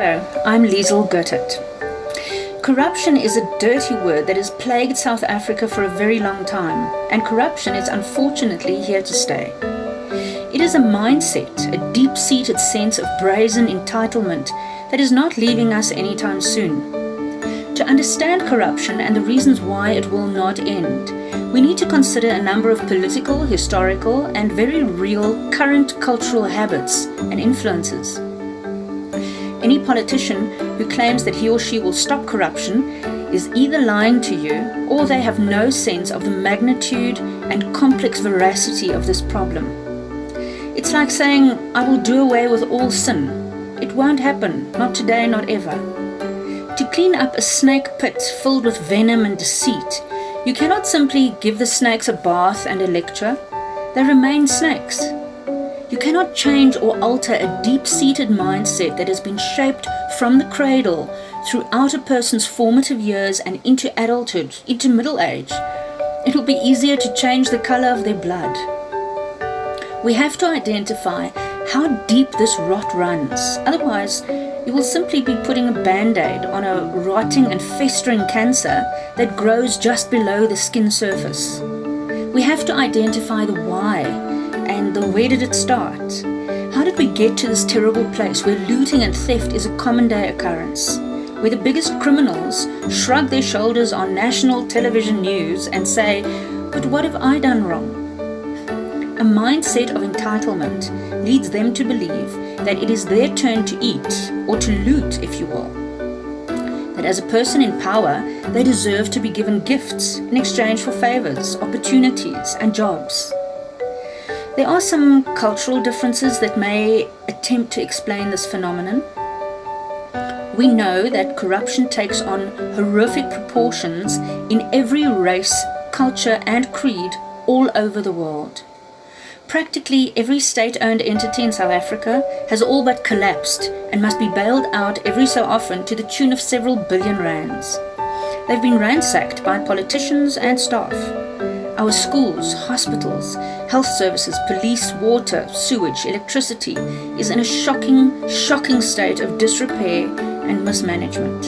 Hello, I'm Liesl Göttert. Corruption is a dirty word that has plagued South Africa for a very long time, and corruption is unfortunately here to stay. It is a mindset, a deep-seated sense of brazen entitlement that is not leaving us anytime soon. To understand corruption and the reasons why it will not end, we need to consider a number of political, historical, and very real current cultural habits and influences. Any politician who claims that he or she will stop corruption is either lying to you or they have no sense of the magnitude and complex veracity of this problem. It's like saying, I will do away with all sin. It won't happen, not today, not ever. To clean up a snake pit filled with venom and deceit, you cannot simply give the snakes a bath and a lecture. They remain snakes. You cannot change or alter a deep-seated mindset that has been shaped from the cradle throughout a person's formative years and into adulthood, into middle age. It will be easier to change the color of their blood. We have to identify how deep this rot runs. Otherwise, you will simply be putting a band-aid on a rotting and festering cancer that grows just below the skin surface. We have to identify the why and the where did it start. How did we get to this terrible place where looting and theft is a common day occurrence, where the biggest criminals shrug their shoulders on national television news and say, but what have I done wrong? A mindset of entitlement leads them to believe that it is their turn to eat, or to loot, if you will. That as a person in power, they deserve to be given gifts in exchange for favors, opportunities, and jobs. There are some cultural differences that may attempt to explain this phenomenon. We know that corruption takes on horrific proportions in every race, culture, and creed all over the world. Practically every state-owned entity in South Africa has all but collapsed and must be bailed out every so often to the tune of several billion rands. They've been ransacked by politicians and staff. Our schools, hospitals, health services, police, water, sewage, electricity is in a shocking state of disrepair and mismanagement.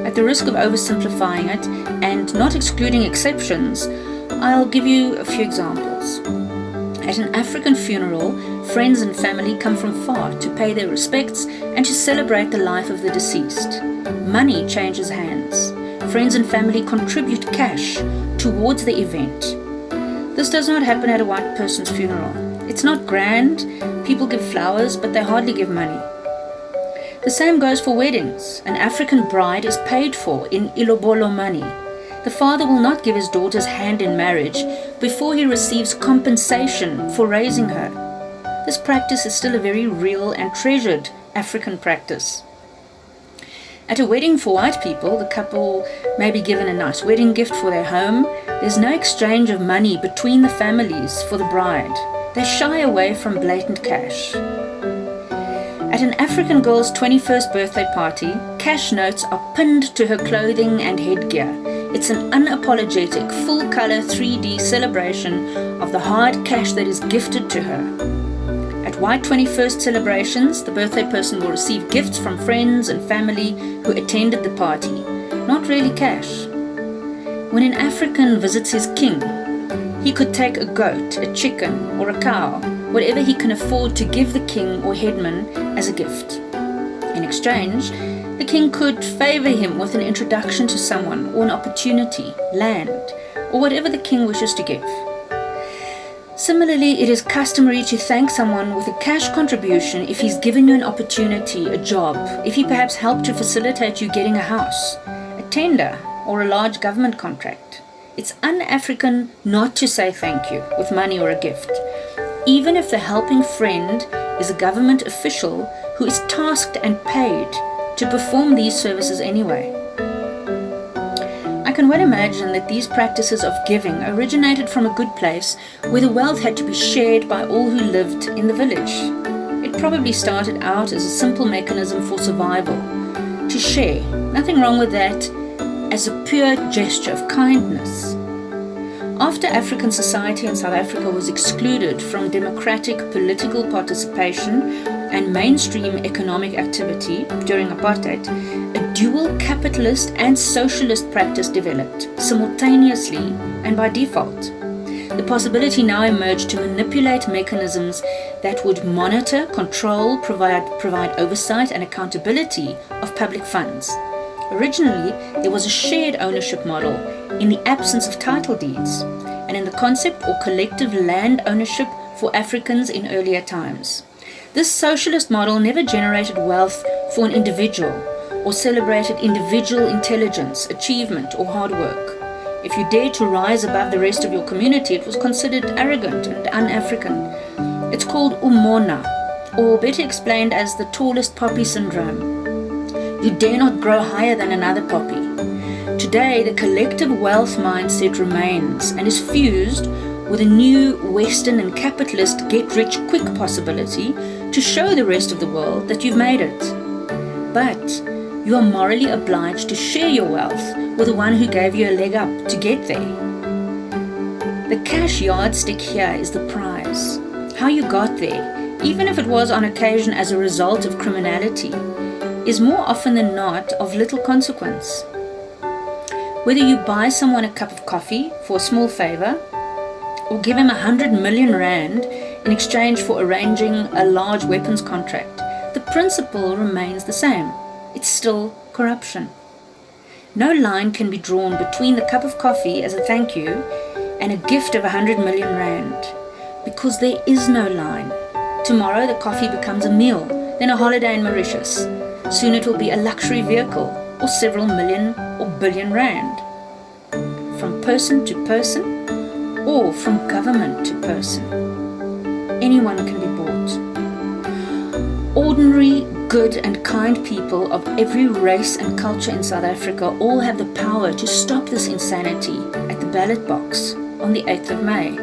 At the risk of oversimplifying it and not excluding exceptions, I'll give you a few examples. At an African funeral, friends and family come from far to pay their respects and to celebrate the life of the deceased. Money changes hands. Friends and family contribute cash towards the event. This does not happen at a white person's funeral. It's not grand. People give flowers, but they hardly give money. The same goes for weddings. An African bride is paid for in ilobolo money. The father will not give his daughter's hand in marriage before he receives compensation for raising her. This practice is still a very real and treasured African practice. At a wedding for white people, the couple may be given a nice wedding gift for their home. There's no exchange of money between the families for the bride. They shy away from blatant cash. At an African girl's 21st birthday party, cash notes are pinned to her clothing and headgear. It's an unapologetic, full-color 3D celebration of the hard cash that is gifted to her. At white 21st celebrations, the birthday person will receive gifts from friends and family who attended the party, not really cash. When an African visits his king, he could take a goat, a chicken, or a cow, whatever he can afford to give the king or headman as a gift. In exchange, the king could favor him with an introduction to someone or an opportunity, land, or whatever the king wishes to give. Similarly, it is customary to thank someone with a cash contribution if he's given you an opportunity, a job, if he perhaps helped to facilitate you getting a house, a tender, or a large government contract. It's un-African not to say thank you with money or a gift, even if the helping friend is a government official who is tasked and paid to perform these services anyway. I can well imagine that these practices of giving originated from a good place where the wealth had to be shared by all who lived in the village. It probably started out as a simple mechanism for survival, to share, nothing wrong with that, as a pure gesture of kindness. After African society in South Africa was excluded from democratic political participation, and mainstream economic activity during apartheid, a dual capitalist and socialist practice developed simultaneously and by default. The possibility now emerged to manipulate mechanisms that would monitor, control, provide oversight and accountability of public funds. Originally, there was a shared ownership model in the absence of title deeds, and in the concept or collective land ownership for Africans in earlier times. This socialist model never generated wealth for an individual or celebrated individual intelligence, achievement, or hard work. If you dared to rise above the rest of your community, it was considered arrogant and un-African. It's called umona, or better explained as the tallest poppy syndrome. You dare not grow higher than another poppy. Today, the collective wealth mindset remains and is fused with a new Western and capitalist get-rich-quick possibility to show the rest of the world that you've made it. But you are morally obliged to share your wealth with the one who gave you a leg up to get there. The cash yardstick here is the prize. How you got there, even if it was on occasion as a result of criminality, is more often than not of little consequence. Whether you buy someone a cup of coffee for a small favor, or give him 100 million rand in exchange for arranging a large weapons contract, the principle remains the same. It's still corruption. No line can be drawn between the cup of coffee as a thank you and a gift of 100 million rand, because there is no line. Tomorrow the coffee becomes a meal, then a holiday in Mauritius. Soon it will be a luxury vehicle or several million or billion rand. From person to person, or from government to person, anyone can be bought. Ordinary, good and kind people of every race and culture in South Africa all have the power to stop this insanity at the ballot box on the 8th of May.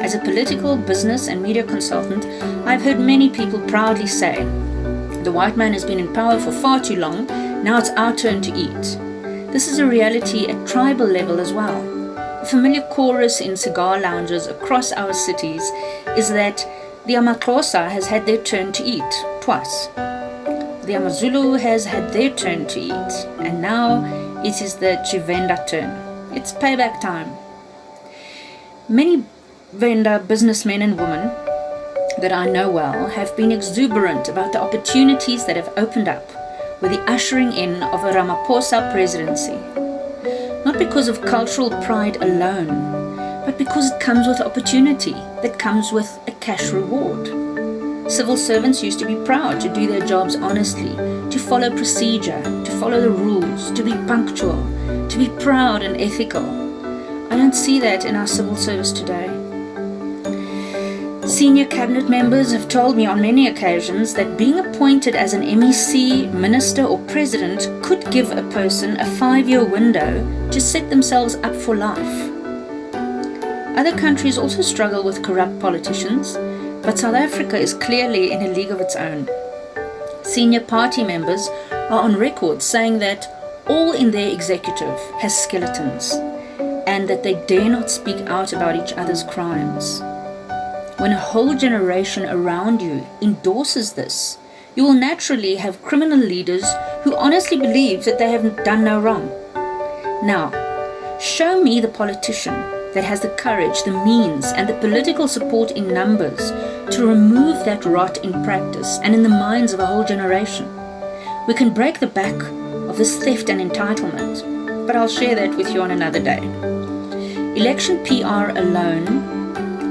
As a political, business and media consultant, I've heard many people proudly say, "The white man has been in power for far too long, now it's our turn to eat." This is a reality at tribal level as well. A familiar chorus in cigar lounges across our cities is that the Amaxhosa has had their turn to eat twice. The Amazulu has had their turn to eat, and now it is the Chivenda turn. It's payback time. Many Venda businessmen and women that I know well have been exuberant about the opportunities that have opened up with the ushering in of a Ramaphosa presidency. Not because of cultural pride alone, but because it comes with opportunity, that comes with a cash reward. Civil servants used to be proud to do their jobs honestly, to follow procedure, to follow the rules, to be punctual, to be proud and ethical. I don't see that in our civil service today. Senior cabinet members have told me on many occasions that being appointed as an MEC, minister or president could give a person a 5-year window to set themselves up for life. Other countries also struggle with corrupt politicians, but South Africa is clearly in a league of its own. Senior party members are on record saying that all in their executive has skeletons and that they dare not speak out about each other's crimes. When a whole generation around you endorses this, you will naturally have criminal leaders who honestly believe that they have done no wrong. Now, show me the politician that has the courage, the means, and the political support in numbers to remove that rot in practice and in the minds of a whole generation. We can break the back of this theft and entitlement, but I'll share that with you on another day. Election PR alone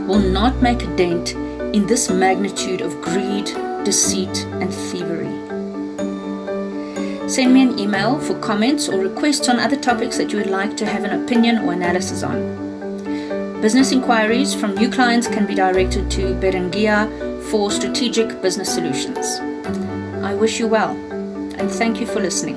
will not make a dent in this magnitude of greed, deceit, and thievery. Send me an email for comments or requests on other topics that you would like to have an opinion or analysis on. Business inquiries from new clients can be directed to Berengia for Strategic Business Solutions. I wish you well, and thank you for listening.